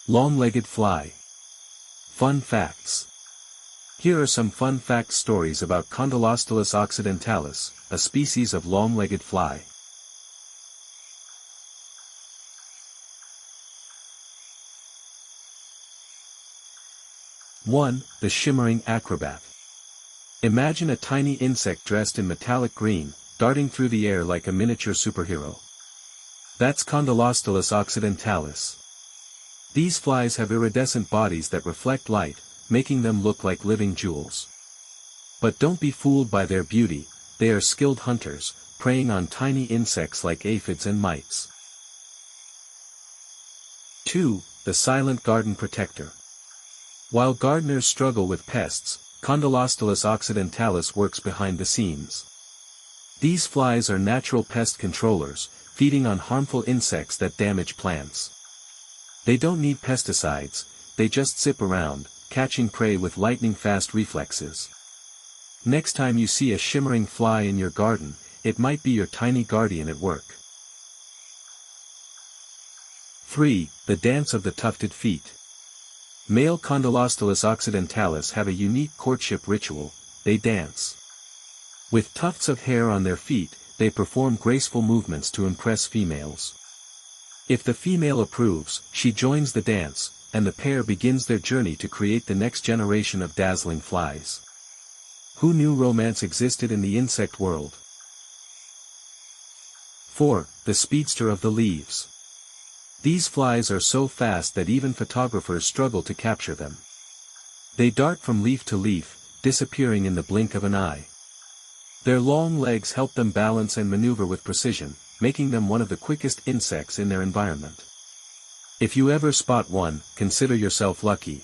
Long-legged fly. Fun facts. Here are some fun fact stories about Condylostylus occidentalis, a species of long-legged fly. One, the Shimmering Acrobat. Imagine a tiny insect dressed in metallic green, darting through the air like a miniature superhero. That's Condylostylus occidentalis. These flies have iridescent bodies that reflect light, making them look like living jewels. But don't be fooled by their beauty, they are skilled hunters, preying on tiny insects like aphids and mites. 2. The silent garden protector. While gardeners struggle with pests, Condylostylus occidentalis works behind the scenes. These flies are natural pest controllers, feeding on harmful insects that damage plants. They don't need pesticides, they just zip around, catching prey with lightning-fast reflexes. Next time you see a shimmering fly in your garden, it might be your tiny guardian at work. 3. The dance of the tufted feet. Male Condylostylus occidentalis have a unique courtship ritual, they dance. With tufts of hair on their feet, they perform graceful movements to impress females. If the female approves, she joins the dance, and the pair begins their journey to create the next generation of dazzling flies. Who knew romance existed in the insect world? 4. The speedster of the leaves. These flies are so fast that even photographers struggle to capture them. They dart from leaf to leaf, disappearing in the blink of an eye. Their long legs help them balance and maneuver with precision, making them one of the quickest insects in their environment. If you ever spot one, consider yourself lucky.